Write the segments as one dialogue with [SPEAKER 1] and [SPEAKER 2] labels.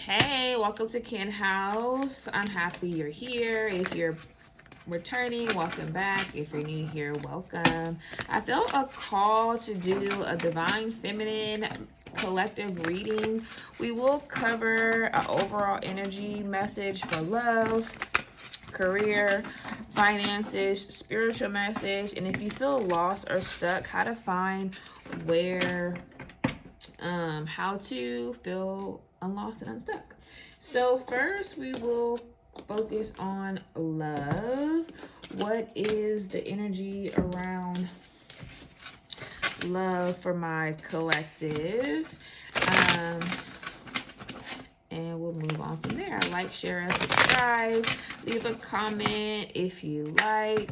[SPEAKER 1] Hey, welcome to KINHAUS. I'm happy you're here. If you're returning, welcome back. If you're new here, welcome. I felt a call to do a divine feminine collective reading. We will cover an overall energy message for love, career, finances, spiritual message, and if you feel lost or stuck, how to find where how to feel unlocked and unstuck. So first we will focus on love. What is the energy around love for my collective? And we'll move on from there. Like, share, and subscribe. Leave a comment if you like.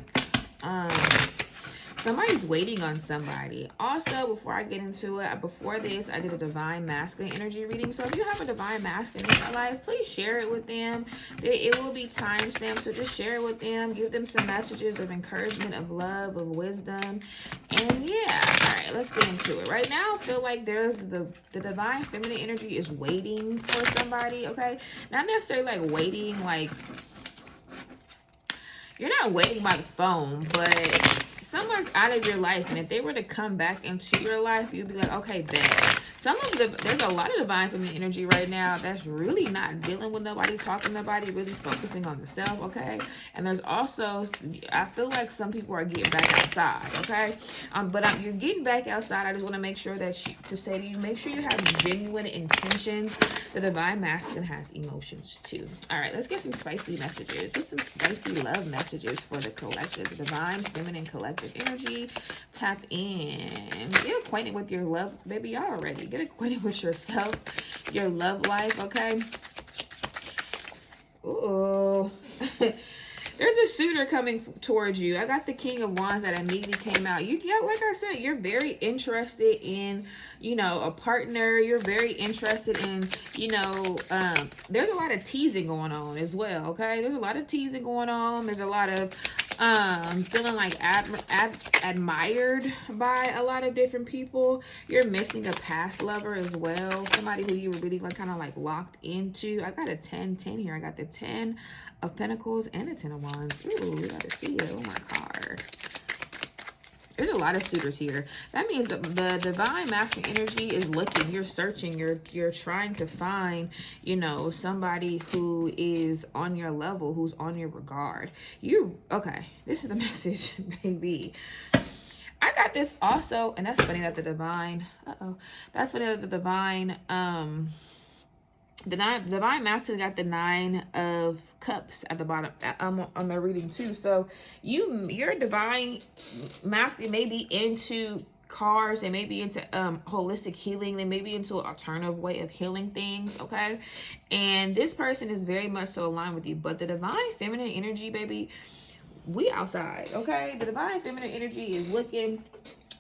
[SPEAKER 1] Somebody's waiting on somebody. Also, before I get into it, before this, I did a divine masculine energy reading. So if you have a divine masculine in your life, please share it with them. It will be timestamped, so just share it with them. Give them some messages of encouragement, of love, of wisdom. And yeah, all right, let's get into it. Right now, I feel like there's the divine feminine energy is waiting for somebody, okay? Not necessarily like waiting, like you're not waiting by the phone, but someone's out of your life, and if they were to come back into your life, you'd be like, okay, bet. There's a lot of divine feminine energy right now that's really not dealing with nobody, talking to nobody, really focusing on the self, okay? And there's also, I feel like some people are getting back outside, okay? But you're getting back outside. I just want to make sure that to say to you, make sure you have genuine intentions. The divine masculine has emotions too. All right, let's get some spicy messages. Get some spicy love messages for the collective, the divine feminine collective energy. Tap in. Get acquainted with your love, baby. Y'all already. Get acquainted with yourself, your love life, okay? Ooh. There's a suitor coming towards you. I got the King of Wands that immediately came out. Yeah, like I said, you're very interested in, a partner. You're very interested in, there's a lot of teasing going on as well, okay? There's a lot of teasing going on. There's a lot of feeling like admired by a lot of different people. You're missing a past lover as well, somebody who you were really kind of locked into. I got a 10 here. I got the 10 of Pentacles and the 10 of Wands. Ooh, we gotta see it. Oh my card. There's a lot of suitors here. That means the divine masculine energy is looking. You're searching. You're trying to find, somebody who is on your level, who's on your regard. Okay, this is the message, baby. I got this also, and that's funny that the divine, the divine masculine got the 9 of cups at the bottom on the reading too. So your divine masculine may be into cards, they may be into holistic healing, they may be into an alternative way of healing things, okay? And this person is very much so aligned with you. But the divine feminine energy, baby, we outside, okay? The divine feminine energy is looking.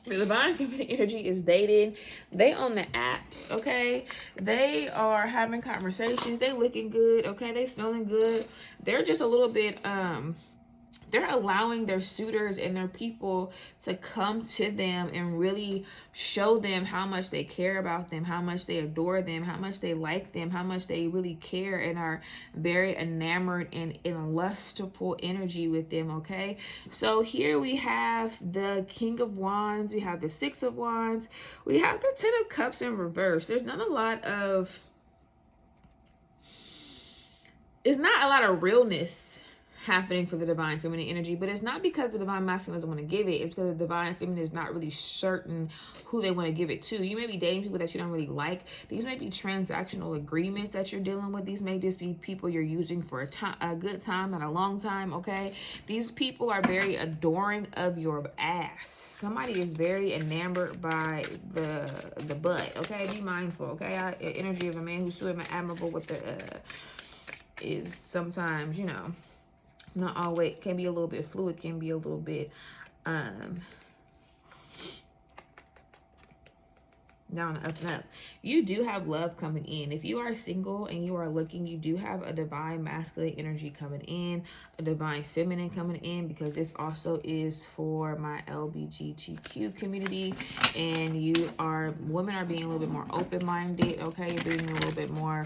[SPEAKER 1] The divine feminine energy is dating. They on the apps, okay? They are having conversations. They looking good, okay? They smelling good. They're just a little bit, they're allowing their suitors and their people to come to them and really show them how much they care about them, how much they adore them, how much they like them, how much they really care and are very enamored and in lustful energy with them, okay? So here we have the King of Wands, we have the 6 of Wands, we have the 10 of Cups in reverse. It's not a lot of realness happening for the divine feminine energy, but it's not because the divine masculine doesn't want to give it. It's because the divine feminine is not really certain who they want to give it to. You may be dating people that you don't really like. These may be transactional agreements that you're dealing with. These may just be people you're using for a good time, not a long time, okay? These people are very adoring of your ass. Somebody is very enamored by the butt, okay? Be mindful, okay? Energy of a man who's too admirable with the is sometimes, not always, can be a little bit fluid, can be a little bit down and up and up. You do have love coming in. If you are single and you are looking, you do have a divine masculine energy coming in, a divine feminine coming in, because this also is for my LGBTQ community. And women are being a little bit more open-minded, okay? You're being a little bit more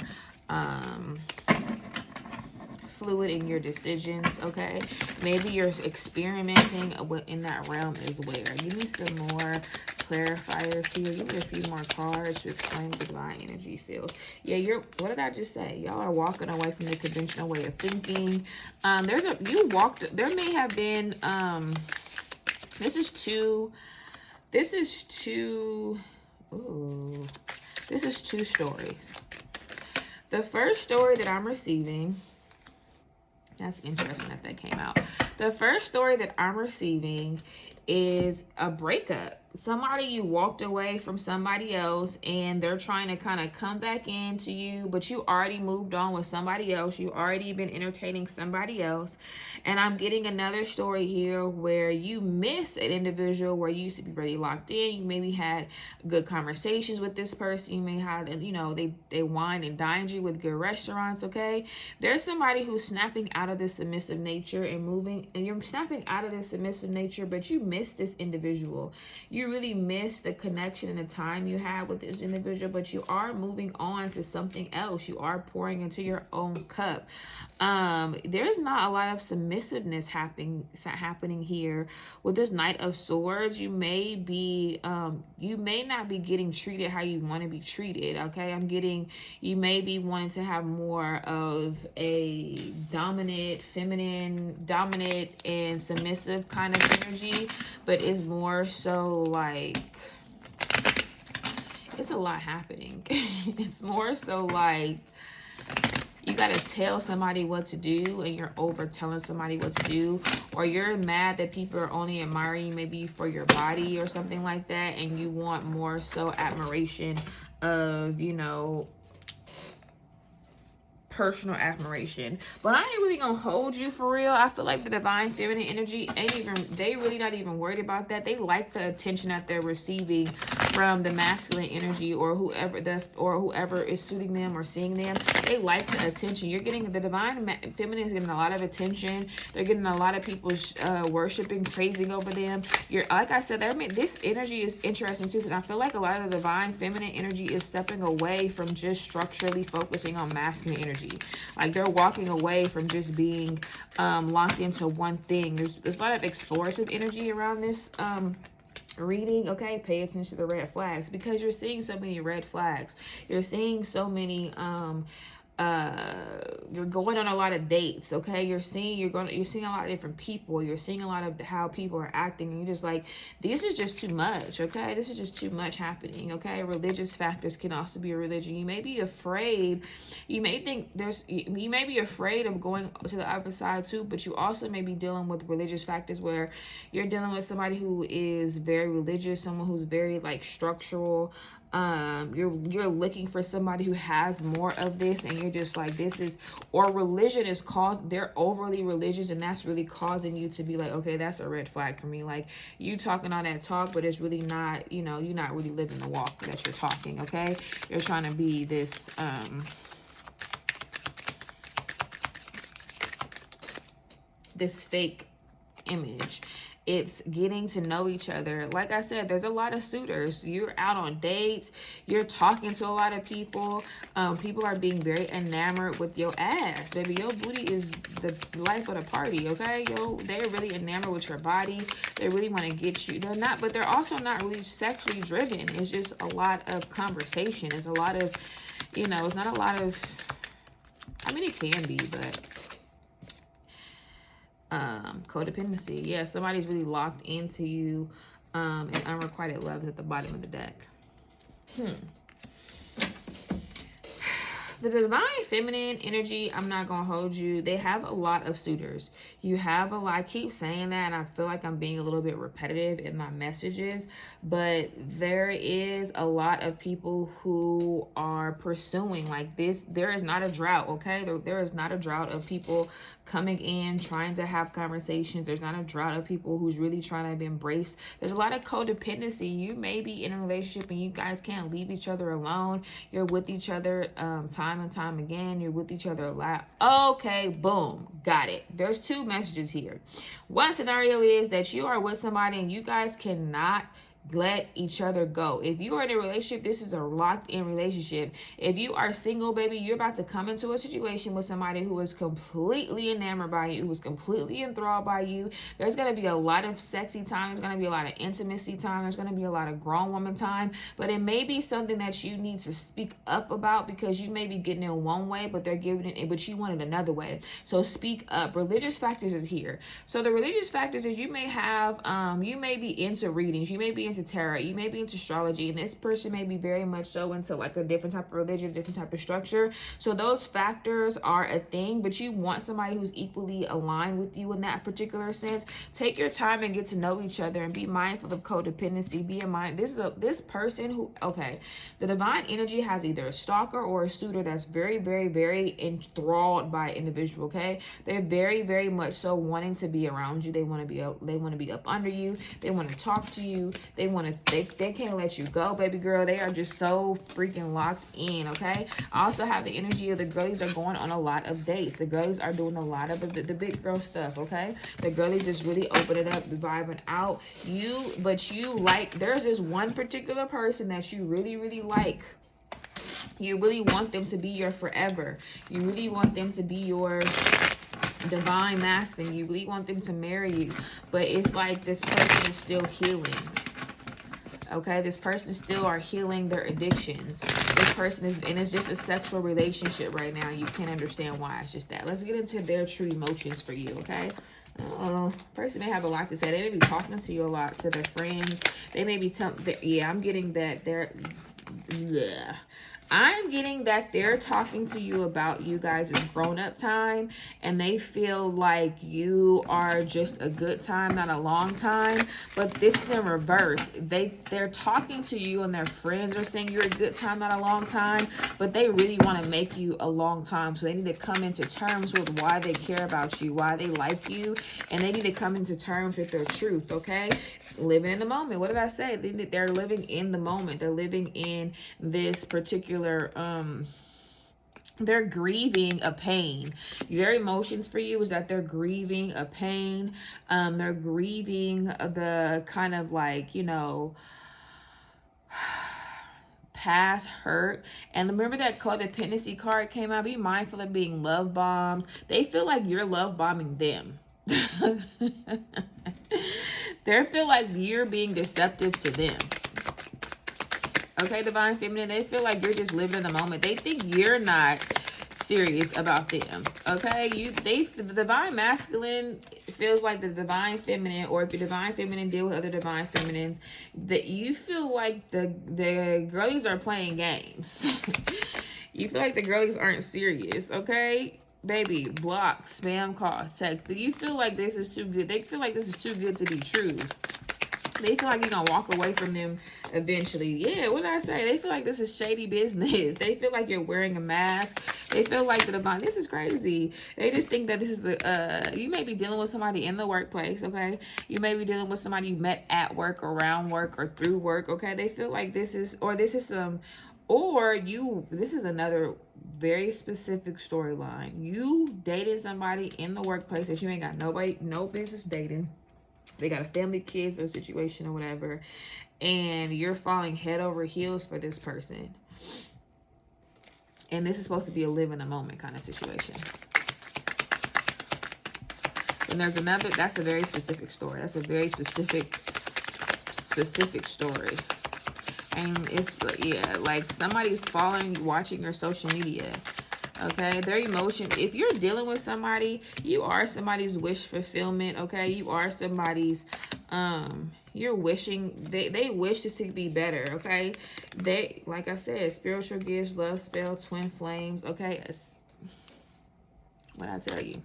[SPEAKER 1] fluid in your decisions, okay? Maybe you're experimenting in that realm as well. Give me some more clarifiers here. Give me a few more cards to explain the divine energy feels. Yeah, what did I just say? Y'all are walking away from the conventional way of thinking. There may have been, this is two stories. The first story that I'm receiving, that's interesting that came out. The first story that I'm receiving is a breakup. Somebody, you walked away from somebody else and they're trying to kind of come back into you, but you already moved on with somebody else. You already been entertaining somebody else. And I'm getting another story here where you miss an individual where you used to be really locked in. You maybe had good conversations with this person. You may have, they wine and dined you with good restaurants, okay? There's somebody who's snapping out of this submissive nature and moving, and you're snapping out of this submissive nature, but you miss this individual. You really miss the connection and the time you had with this individual, but you are moving on to something else. You are pouring into your own cup. There's not a lot of submissiveness happening here with this Knight of Swords. You may not be getting treated how you want to be treated, okay? You may be wanting to have more of a dominant and submissive kind of energy, but it's more so like, it's a lot happening. It's more so like you got to tell somebody what to do and you're over telling somebody what to do, or you're mad that people are only admiring you maybe for your body or something like that, and you want more so admiration of, personal admiration. But I ain't really gonna hold you for real. I feel like the divine feminine energy they really not even worried about that. They like the attention that they're receiving from the masculine energy or whoever is suiting them or seeing them. They like the attention. You're getting the divine feminine is getting a lot of attention. They're getting a lot of people worshiping, praising over them. Like I said, this energy is interesting too, because I feel like a lot of the divine feminine energy is stepping away from just structurally focusing on masculine energy. Like they're walking away from just being locked into one thing. There's a lot of explorative energy around this reading, okay? Pay attention to the red flags, because you're seeing so many red flags. You're seeing so many you're going on a lot of dates, okay? You're seeing a lot of different people. You're seeing a lot of how people are acting, and you're just like, this is just too much, okay? This is just too much happening, okay? Religious factors can also be a religion. You may be afraid. You may be afraid of going to the other side too, but you also may be dealing with religious factors where you're dealing with somebody who is very religious, someone who's very like structural. You're looking for somebody who has more of this, and you're just like, they're overly religious, and that's really causing you to be like, okay, that's a red flag for me. Like, you talking all that talk, but it's really not, you're not really living the walk that you're talking, okay? You're trying to be this this fake image. It's getting to know each other. Like I said, there's a lot of suitors. You're out on dates. You're talking to a lot of people. People are being very enamored with your ass. Baby, your booty is the life of the party, okay? They're really enamored with your body. They really want to get you. But they're also not really sexually driven. It's just a lot of conversation. It's a lot of, it's not a lot of, it can be, but codependency. Yeah, somebody's really locked into you, and unrequited love is at the bottom of the deck. The divine feminine energy, I'm not gonna hold you. They have a lot of suitors. I keep saying that, and I feel like I'm being a little bit repetitive in my messages, but there is a lot of people who are pursuing like this. There is not a drought, okay? There is not a drought of people coming in, trying to have conversations. There's not a drought of people who's really trying to embrace. There's a lot of codependency. You may be in a relationship and you guys can't leave each other alone. You're with each other time and time again. You're with each other a lot. Okay, boom, got it. There's two messages here. One scenario is that you are with somebody and you guys cannot let each other go. If you are in a relationship, this is a locked in relationship. If you are single, baby, you're about to come into a situation with somebody who is completely enamored by you, who is completely enthralled by you. There's going to be a lot of sexy time. There's going to be a lot of intimacy time. There's going to be a lot of grown woman time. But it may be something that you need to speak up about, because you may be getting it one way, but they're giving it, but you want it another way. So speak up. Religious factors is here. So the religious factors is you may have, you may be into readings. You may be into tarot, you may be into astrology, and this person may be very much so into like a different type of religion, different type of structure. So those factors are a thing, but you want somebody who's equally aligned with you in that particular sense. Take your time and get to know each other, and be mindful of codependency. Be in mind, this person who, okay, the divine energy has either a stalker or a suitor that's very, very, very enthralled by an individual. Okay, they're very, very much so wanting to be around you. They want to be up under you. They want to talk to you. They can't let you go, baby girl. They are just so freaking locked in. Okay, I also have the energy of the girlies are going on a lot of dates. The girlies are doing a lot of the big girl stuff. Okay, the girlies just really open it up, vibing out. There's this one particular person that you really, really like. You really want them to be your forever. You really want them to be your divine masculine. You really want them to marry you. But it's like this person is still healing. Okay, this person still are healing their addictions. This person is, and it's just a sexual relationship right now. You can't understand why. It's just that. Let's get into their true emotions for you, okay? Person may have a lot to say. They may be talking to you a lot, to their friends. They may be I'm getting that they're... Yeah. I'm getting that they're talking to you about you guys' grown-up time, and they feel like you are just a good time, not a long time. But this is in reverse. They're talking to you, and their friends are saying you're a good time, not a long time, but they really want to make you a long time. So they need to come into terms with why they care about you, why they like you, and they need to come into terms with their truth. Okay, living in the moment. What did I say? They're living in the moment. They're living in this particular they're grieving a pain. Their emotions for you is that they're grieving a pain. They're grieving the kind of like, you know, past hurt. And remember that codependency card came out. Be mindful of being love bombs. They feel like you're love bombing them. They feel like you're being deceptive to them. Okay, divine feminine, they feel like you're just living in the moment. They think you're not serious about them. Okay, the divine masculine feels like the divine feminine, or if your divine feminine deal with other divine feminines, that you feel like the girlies are playing games. You feel like the girlies aren't serious. Okay, baby, block, spam call, text. You feel like this is too good. They feel like this is too good to be true. They feel like you're going to walk away from them eventually. Yeah, what did I say? They feel like this is shady business. They feel like you're wearing a mask. They feel like the divine, this is crazy. They just think that this is you may be dealing with somebody in the workplace, okay? You may be dealing with somebody you met at work, around work, or through work, okay? They feel like this is another very specific storyline. You dated somebody in the workplace that you ain't got no business dating. They got a family, kids, or situation or whatever, and you're falling head over heels for this person. And this is supposed to be a live in a moment kind of situation. And there's another, that's a very specific story. That's a very specific story. And it's, yeah, like somebody's watching your social media. Okay, their emotions. If you're dealing with somebody, you are somebody's wish fulfillment. Okay, you are somebody's you're wishing, they wish this to be better. Okay, they, like I said, spiritual gifts, love spell, twin flames. Okay, what I tell you.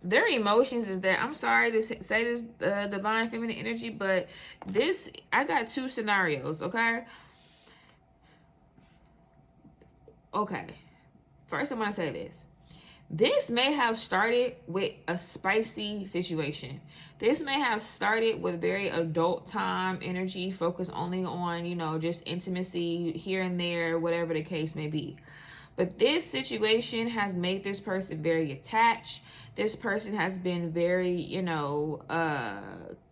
[SPEAKER 1] Their emotions is that, I'm sorry to say this, divine feminine energy, but this, I got two scenarios. Okay. First, I'm going to say this. This may have started with a spicy situation. This may have started with very adult time energy, focused only on, you know, just intimacy here and there, whatever the case may be. But this situation has made this person very attached. This person has been very, you know,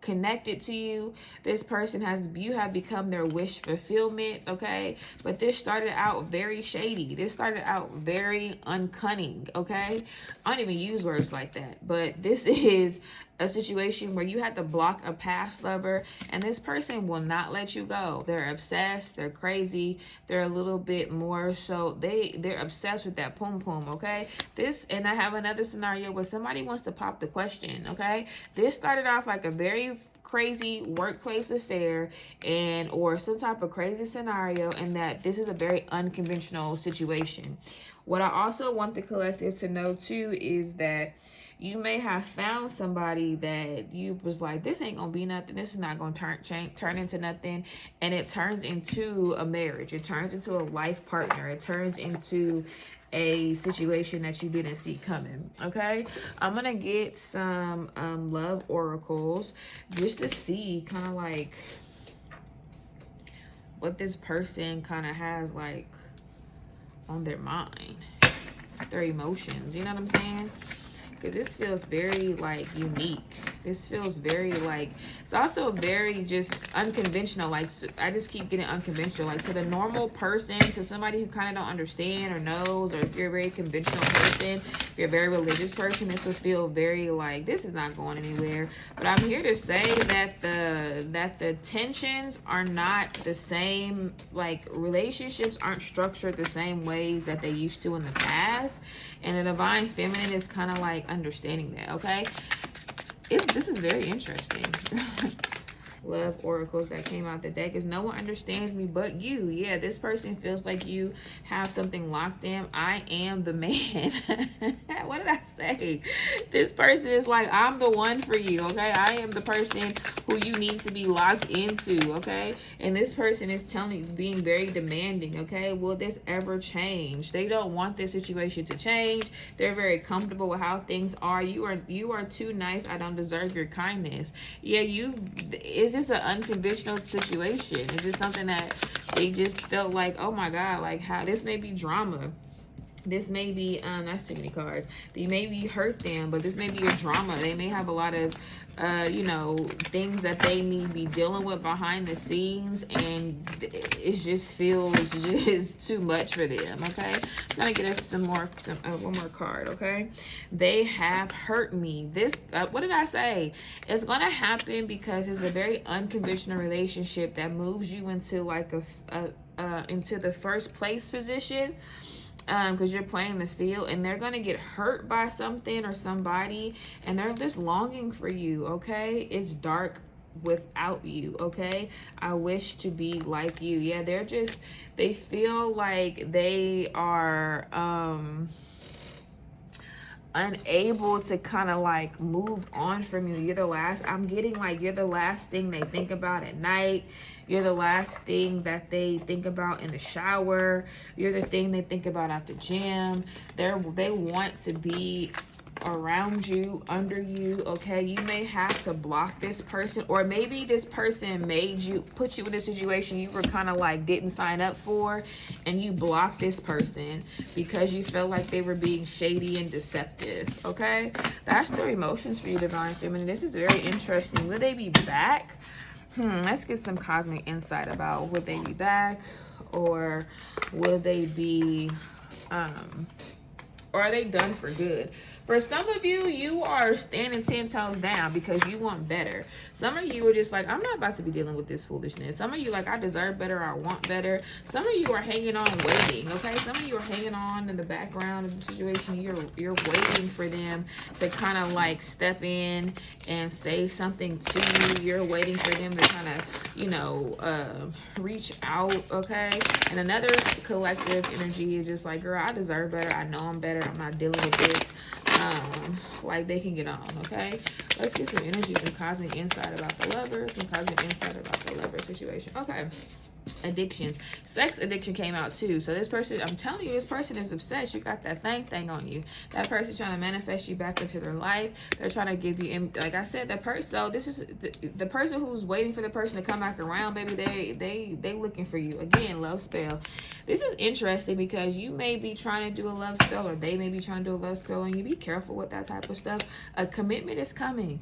[SPEAKER 1] connected to you. This person you have become their wish fulfillment, okay? But this started out very shady. This started out very uncunning, okay? I don't even use words like that, but this is a situation where you had to block a past lover, and this person will not let you go. They're obsessed, they're crazy, they're a little bit more so they're obsessed with that pum pum, okay? And I have another scenario where somebody wants to pop the question, okay? This started off like a very crazy workplace affair or some type of crazy scenario, and that this is a very unconventional situation. What I also want the collective to know too is that you may have found somebody that you was like, this ain't gonna be nothing, this is not gonna turn into nothing, and it turns into a marriage, it turns into a life partner, it turns into a situation that you didn't see coming, okay? I'm gonna get some love oracles just to see kind of like what this person kind of has like on their mind, their emotions, you know what I'm saying? Because this feels very like unique. This feels very like, it's also very just unconventional. Like, I just keep getting unconventional. Like, to the normal person, to somebody who kind of don't understand or knows, or if you're a very conventional person, if you're a very religious person, this will feel very like, this is not going anywhere. But I'm here to say that the tensions are not the same. Like, relationships aren't structured the same ways that they used to in the past. And the divine feminine is kind of like understanding that, okay? This is very interesting. Love oracles that came out the deck is no one understands me but you. Yeah, this person feels like you have something locked in. I am the man. What did I say? This person is like, I'm the one for you, okay? I am the person who you need to be locked into, okay? And this person is being very demanding, okay? Will this ever change? They don't want this situation to change. They're very comfortable with how things are. You are too nice. I don't deserve your kindness. Yeah, is this an unconventional situation? Is this something that they just felt like, oh my God, like how this may be drama? This may be, that's too many cards. They maybe hurt them, but this may be your drama. They may have a lot of, things that they may be dealing with behind the scenes, and it just feels just too much for them, okay? I'm gonna get one more card, okay? They have hurt me. This, what did I say? It's gonna happen because it's a very unconventional relationship that moves you into like into the first place position. Because you're playing the field, and they're gonna get hurt by something or somebody, and they're just longing for you, okay? It's dark without you, okay? I wish to be like you. Yeah, they feel like they are unable to kind of like move on from you. I'm getting like you're the last thing they think about at night. You're the last thing that they think about in the shower. You're the thing they think about at the gym. They want to be around you, under you, okay? You may have to block this person, or maybe this person put you in a situation you were kind of like didn't sign up for, and you blocked this person because you felt like they were being shady and deceptive, okay? That's their emotions for you, divine feminine. This is very interesting. Will they be back? Let's get some cosmic insight about would they be back, or will they be or are they done for good? For some of you, you are standing 10 toes down because you want better. Some of you are just like, I'm not about to be dealing with this foolishness. Some of you like, I deserve better, I want better. Some of you are hanging on, waiting, okay? Some of you are hanging on in the background of the situation. You're waiting for them to kind of like step in and say something to you. You're waiting for them to kind of, reach out, okay? And another collective energy is just like, girl, I deserve better. I know I'm better. I'm not dealing with this. Like they can get on, okay? Let's get some energy, some cosmic insight about the lover, some cosmic insight about the lover situation. Okay. Addictions. Sex addiction came out too. So this person, I'm telling you, this person is obsessed. You got that thing on you. That person trying to manifest you back into their life. They're trying to give you, like I said, that person. So this is the person who's waiting for the person to come back around, baby. They looking for you. Again, love spell. This is interesting because you may be trying to do a love spell, or they may be trying to do a love spell on you. Be careful with that type of stuff. A commitment is coming.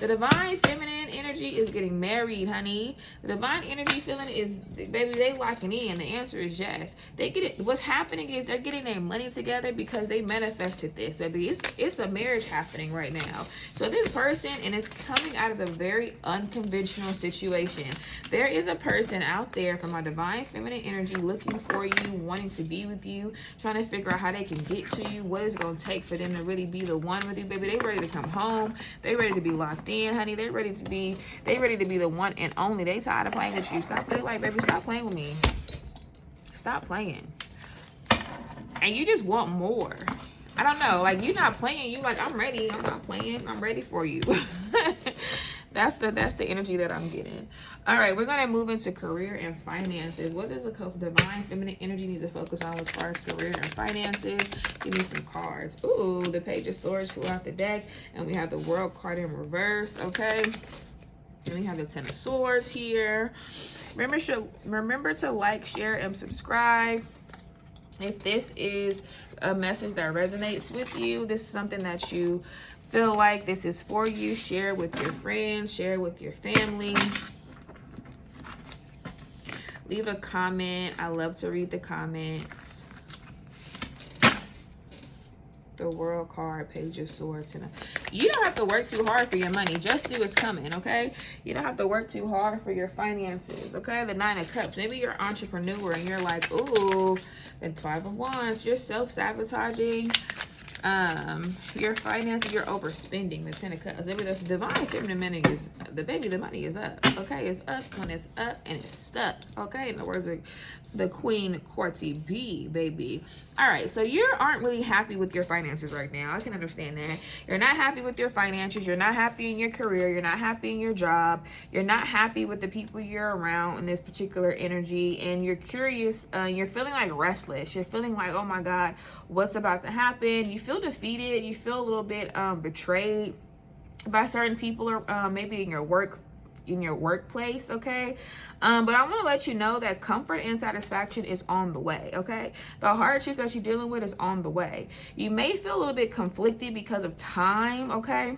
[SPEAKER 1] The divine feminine energy is getting married, honey. The divine energy feeling is, baby, they locking in. The answer is yes. They get it. What's happening is they're getting their money together because they manifested this, baby. It's a marriage happening right now. So this person, and it's coming out of a very unconventional situation. There is a person out there from my divine feminine energy looking for you, wanting to be with you, trying to figure out how they can get to you, what it's going to take for them to really be the one with you, baby. They ready to come home. They ready to be locked in, honey. They ready to be the one and only. They tired of playing with you. Stop playing, like, baby, stop playing with me. Stop playing. And you just want more. I don't know, like, you're not playing. You like, I'm ready. I'm not playing. I'm ready for you. That's the energy that I'm getting. All right, we're gonna move into career and finances. What does a divine feminine energy need to focus on as far as career and finances? Give me some cards. Ooh, the Page of Swords flew out the deck, and we have the World card in reverse. Okay, and we have the Ten of Swords here. Remember to like, share, and subscribe. If this is a message that resonates with you, this is something that you feel like this is for you, share with your friends, share with your family. Leave a comment. I love to read the comments. The World card, Page of Swords. You don't have to work too hard for your money. Just do what's coming, okay? You don't have to work too hard for your finances, okay? The Nine of Cups. Maybe you're an entrepreneur and you're like, ooh, the Five of Wands. You're self-sabotaging your finances. You're overspending. The Ten of Cups. Maybe the divine feminine is the money is up, okay? It's up when it's up and it's stuck, okay? In the words of the Queen Courty B, baby. All right, so you aren't really happy with your finances right now. I can understand that. You're not happy with your finances. You're not happy in your career. You're not happy in your job. You're not happy with the people you're around in this particular energy, and you're curious. You're feeling like restless. You're feeling like, oh my God, what's about to happen? You feel defeated. You feel a little bit betrayed by certain people, or maybe in your workplace, okay? But I want to let you know that comfort and satisfaction is on the way, okay? The hardships that you're dealing with is on the way. You may feel a little bit conflicted because of time, okay?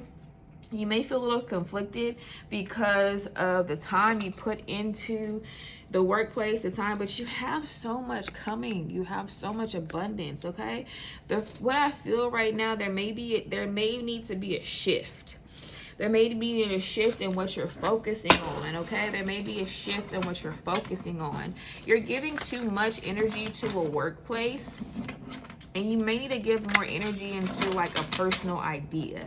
[SPEAKER 1] You may feel a little conflicted because of the time you put into the workplace, the time, but you have so much coming. You have so much abundance, okay? What I feel right now, there may need to be a shift. There may be a shift in what you're focusing on, okay? There may be a shift in what you're focusing on. You're giving too much energy to a workplace, and you may need to give more energy into like a personal idea,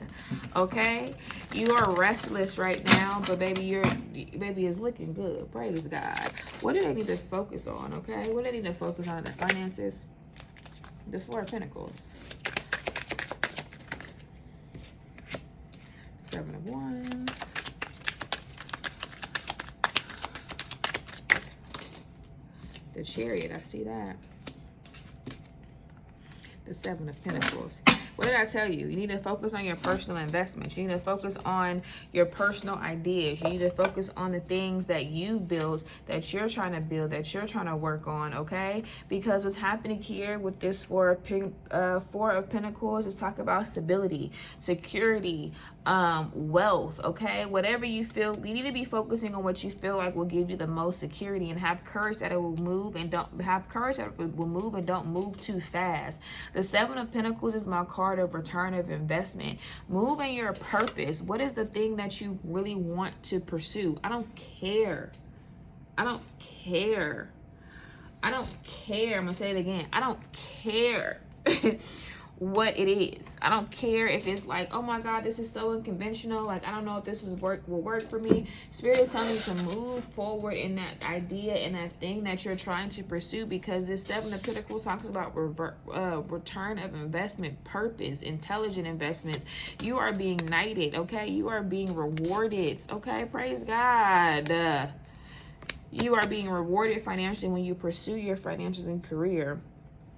[SPEAKER 1] okay? You are restless right now, but baby is looking good. Praise God. What do they need to focus on, okay? What do they need to focus on in their finances? The Four of Pentacles. Seven of Wands. The Chariot, I see that. The Seven of Pentacles. What did I tell you? You need to focus on your personal investments. You need to focus on your personal ideas. You need to focus on the things that you built, that you're trying to build, that you're trying to work on, okay? Because what's happening here with this Four of Pentacles is talk about stability, security, wealth, okay? Whatever you feel, you need to be focusing on what you feel like will give you the most security, and have courage that it will move, and don't move too fast. The Seven of Pentacles is my card of return of investment. Move in your purpose. What is the thing that you really want to pursue? I don't care. I don't care. I don't care. I'm gonna say it again. I don't care what it is. I don't care if it's like, oh my God, this is so unconventional. Like, I don't know if this will work for me. Spirit is telling me to move forward in that idea and that thing that you're trying to pursue, because this Seven of Pentacles talks about return of investment, purpose, intelligent investments. You are being knighted, okay? You are being rewarded, okay? Praise God. You are being rewarded financially when you pursue your financials and career.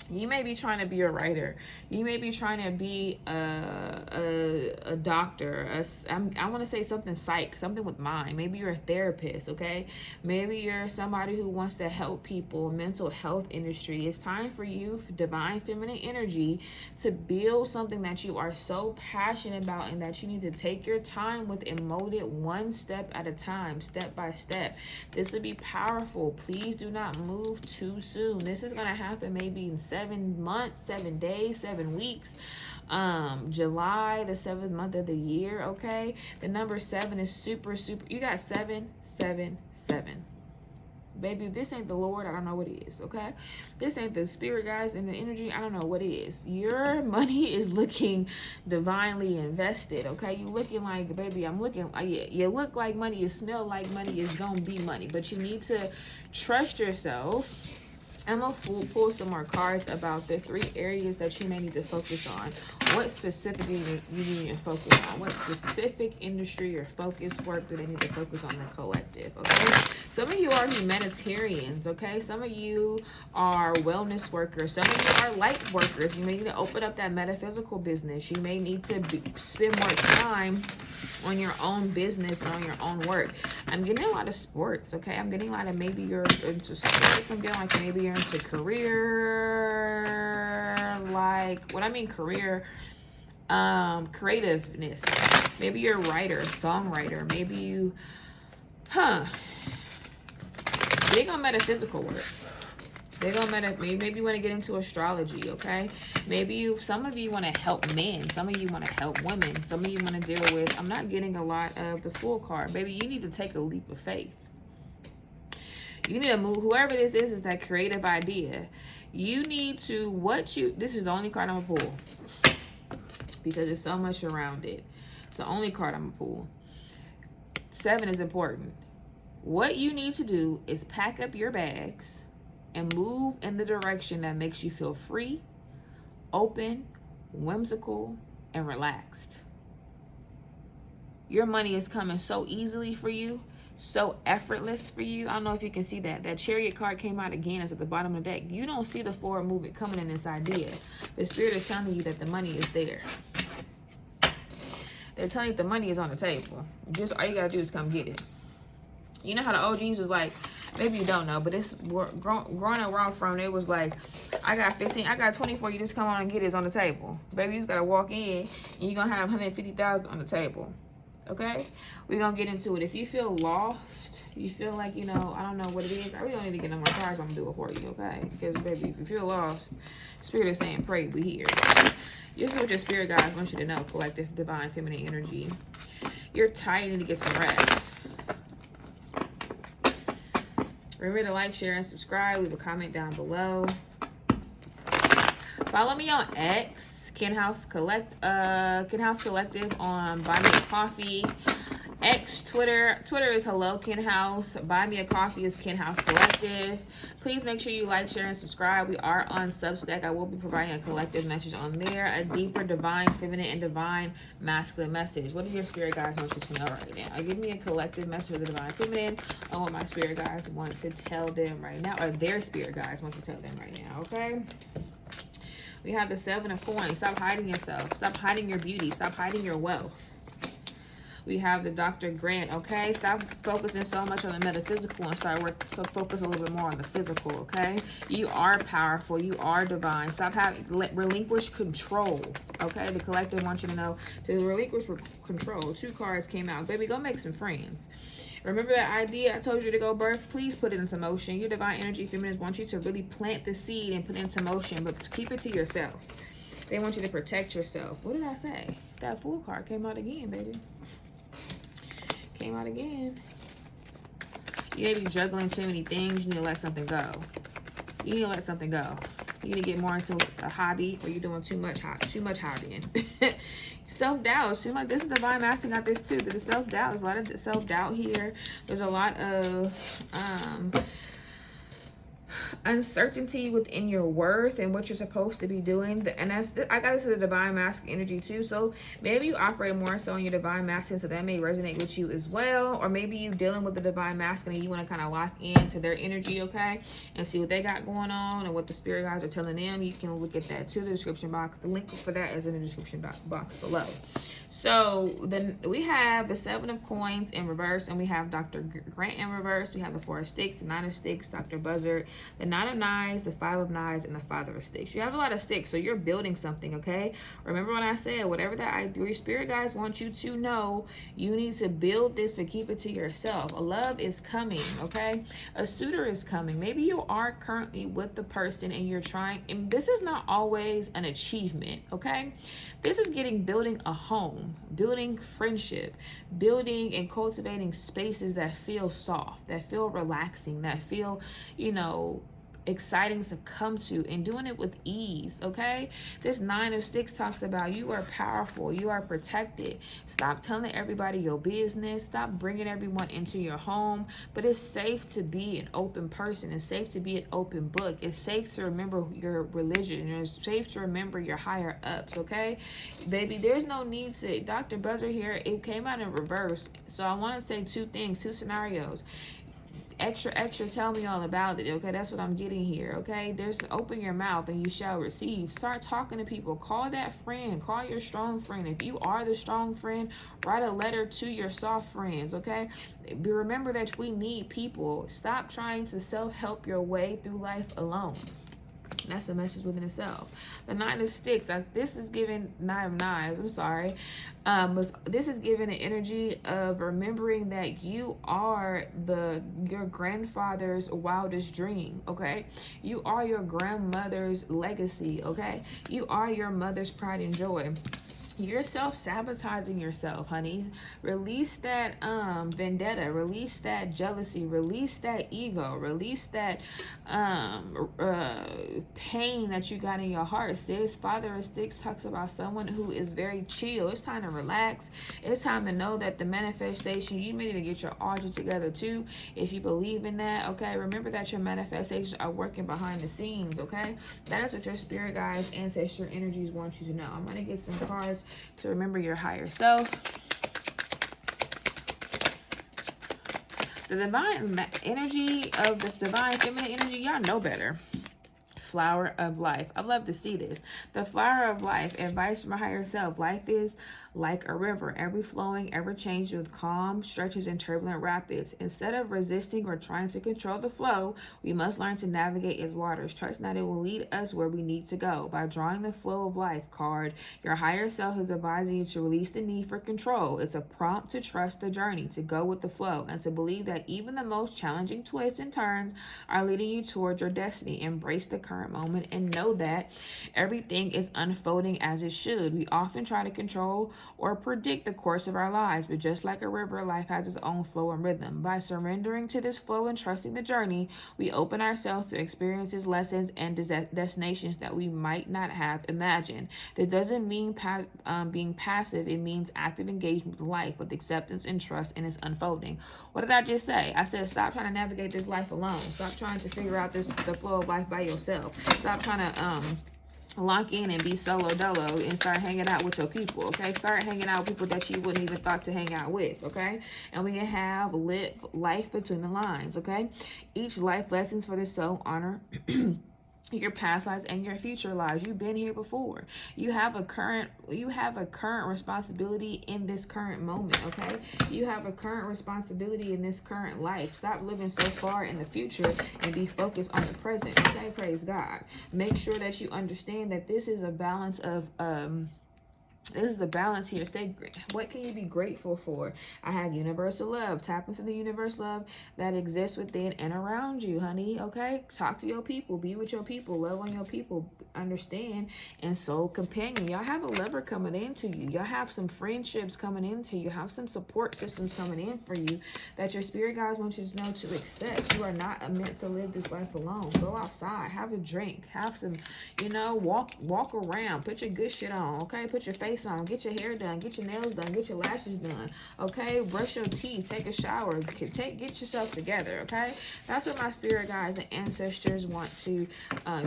[SPEAKER 1] You may be trying to be a writer. You may be trying to be a doctor. I want to say something psych, something with mind. Maybe you're a therapist, okay? Maybe you're somebody who wants to help people, mental health industry. It's time for you, for divine feminine energy, to build something that you are so passionate about and that you need to take your time with and mold it one step at a time, step by step. This would be powerful. Please do not move too soon. This is going to happen maybe in 7 months, 7 days, 7 weeks. July, the 7th month of the year, okay? The number 7 is super. You got 7, 7, 7. Baby, if this ain't the Lord, I don't know what is, okay? This ain't the spirit guys and the energy, I don't know what is. Your money is looking divinely invested, okay? You looking like, baby, I'm looking like, you look like money, you smell like money, it's gonna be money. But you need to trust yourself. I'm going to pull some more cards about the 3 areas that you may need to focus on. What specifically you need to focus on? What specific industry or focus work do they need to focus on the collective, okay? Some of you are humanitarians, okay? Some of you are wellness workers. Some of you are light workers. You may need to open up that metaphysical business. You may need to spend more time on your own business and on your own work. I'm getting a lot of sports, okay? I'm getting a lot of, maybe you're into sports. I'm getting like maybe you're into career, like, what I mean career, creativeness. Maybe you're a writer, songwriter. Maybe you, big on metaphysical work. Maybe you want to get into astrology, okay? Maybe some of you want to help men. Some of you want to help women. Some of you want to deal with, I'm not getting a lot of the Fool card. Baby, you need to take a leap of faith. You need to move, whoever this is that creative idea. You need to, this is the only card I'm going to pull. Because there's so much around it. It's the only card I'm going to pull. 7 is important. What you need to do is pack up your bags and move in the direction that makes you feel free, open, whimsical, and relaxed. Your money is coming so easily for you, so effortless for you. I don't know if you can see that. That Chariot card came out again. It's at the bottom of the deck. You don't see the forward movement coming in this idea. The spirit is telling you that the money is there. They're telling you the money is on the table. Just all you gotta do is come get it. You know how the OGs was like, maybe you don't know, but it's growing up where I'm from, it was like, I got 15, I got 24, you just come on and get it, it's on the table. Baby, you just gotta walk in and you're gonna have 150,000 on the table. Okay? We're gonna get into it. If you feel lost, you feel like, you know, I don't know what it is, I really don't need to get no more cards, I'm gonna do it for you, okay? Because baby, if you feel lost, spirit is saying pray, we here. This is what your spirit guides want you to know, collective divine feminine energy. You're tired, you need to get some rest. Remember to like, share, and subscribe. Leave a comment down below. Follow me on X, KINHAUS Collective on Buy Me a Coffee. X, Twitter is Hello KINHAUS. Buy Me a Coffee is KINHAUS Collective. Please make sure you like, share, and subscribe. We are on Substack. I will be providing a collective message on there. A deeper divine feminine and divine masculine message. What do your spirit guides want you to know right now? Give me a collective message of the divine feminine on what my spirit guides want to tell them right now, or their spirit guides want to tell them right now, okay? We have the 7 of Coins. Stop hiding yourself. Stop hiding your beauty. Stop hiding your wealth. We have the Dr. Grant, okay? Stop focusing so much on the metaphysical and focus a little bit more on the physical, okay? You are powerful. You are divine. Stop relinquish control, okay? The collective wants you to know to relinquish control. 2 cards came out. Baby, go make some friends. Remember that idea I told you to go birth? Please put it into motion. Your divine energy feminines want you to really plant the seed and put it into motion, but keep it to yourself. They want you to protect yourself. What did I say? That Fool card came out again, baby. Came out again. You may be juggling too many things. You need to let something go. You need to let something go. You need to get more into a hobby, or you're doing too much hobbying. Self-doubt is too much. This is divine masculine got this too. There's self-doubt. There's a lot of self-doubt here. There's a lot of uncertainty within your worth and what you're supposed to be doing. And I got this with the divine masculine energy too. So maybe you operate more so in your divine masculine, so that may resonate with you as well. Or maybe you dealing with the divine masculine and you want to kind of lock into their energy, okay, and see what they got going on and what the spirit guides are telling them. You can look at that too, the description box. The link for that is in the description box below. So then we have the 7 of Coins in reverse, and we have Dr. Grant in reverse. We have the 4 of Sticks, the 9 of Sticks, Dr. Buzzard, the 9 of Knives, the 5 of Knives, and the 5 of Sticks. You have a lot of sticks, so you're building something, okay? Remember what I said, whatever that your spirit guides want you to know, you need to build this, but keep it to yourself. A love is coming, okay? A suitor is coming. Maybe you are currently with the person and you're trying, and this is not always an achievement, okay? This is building a home, building friendship, building and cultivating spaces that feel soft, that feel relaxing, that feel, exciting to come to, and doing it with ease, okay? This 9 of Sticks talks about you are powerful, you are protected. Stop telling everybody your business, stop bringing everyone into your home, but it's safe to be an open person. It's safe to be an open book. It's safe to remember your religion, and it's safe to remember your higher ups, okay? Baby, there's no need to, Dr. Buzzer here, it came out in reverse, so I want to say 2 things, 2 scenarios. Extra, tell me all about it, okay? That's what I'm getting here, okay? There's open your mouth and you shall receive. Start talking to people. Call that friend. Call your strong friend. If you are the strong friend, write a letter to your soft friends, okay? Remember that we need people. Stop trying to self-help your way through life alone. That's a message within itself. The 9 of Sticks, this is giving 9 of Knives, I'm sorry. This is giving an energy of remembering that you are your grandfather's wildest dream, okay? You are your grandmother's legacy, okay? You are your mother's pride and joy. You're self-sabotaging yourself, honey. Release that vendetta, release that jealousy, release that ego, release that pain that you got in your heart. Sis, Father of Sticks talks about someone who is very chill. It's time to relax. It's time to know that the manifestation, you need to get your altar together too, if you believe in that, okay? Remember that your manifestations are working behind the scenes, okay? That is what your spirit guides, ancestor energies want you to know. I'm going to get some cards to remember your higher self. The divine energy of the divine feminine energy, y'all know better. Flower of life. I love to see this. The flower of life, advice from my higher self. Life is like a river, ever flowing, ever changing, with calm stretches and turbulent rapids. Instead of resisting or trying to control the flow, we must learn to navigate its waters. Trust that it will lead us where we need to go. By drawing the flow of life card, your higher self is advising you to release the need for control. It's a prompt to trust the journey, to go with the flow, and to believe that even the most challenging twists and turns are leading you towards your destiny. Embrace the current moment and know that everything is unfolding as it should. We often try to control or predict the course of our lives, but just like a river, life has its own flow and rhythm. By surrendering to this flow and trusting the journey, we open ourselves to experiences, lessons, and destinations that we might not have imagined. This doesn't mean being passive. It means active engagement with life, with acceptance and trust in its unfolding. What did I just say? I said stop trying to navigate this life alone. Stop trying to figure out the flow of life by yourself. Stop trying to lock in and be solo dolo and start hanging out with your people, okay? Start hanging out with people that you wouldn't even thought to hang out with, okay? And we can have life between the lines, okay? Each life lessons for the soul honor your past lives and your future lives. You've been here before. You have a current responsibility in this current moment, okay? You have a current responsibility in this current life. Stop living so far in the future and be focused on the present, okay? Praise God. Make sure that you understand that this is a balance of this is a balance here. What can you be grateful for? I have universal love. Tap into the universal love that exists within and around you, honey. Okay? Talk to your people. Be with your people. Love on your people. Understand. And soul companion. Y'all have a lover coming into you. Y'all have some friendships coming into you. Have some support systems coming in for you that your spirit guides want you to know to accept. You are not meant to live this life alone. Go outside. Have a drink. Have some, walk around. Put your good shit on. Okay? Put your face face on, get your hair done, get your nails done, get your lashes done, okay? Brush your teeth, take a shower, get yourself together, okay? That's what my spirit guides and ancestors want to,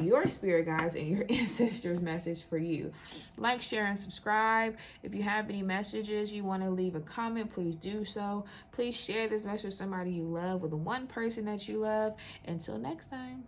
[SPEAKER 1] your spirit guides and your ancestors' message for you. Like, share, and subscribe. If you have any messages you want to leave a comment, please do so. Please share this message with somebody you love, with one person that you love. Until next time.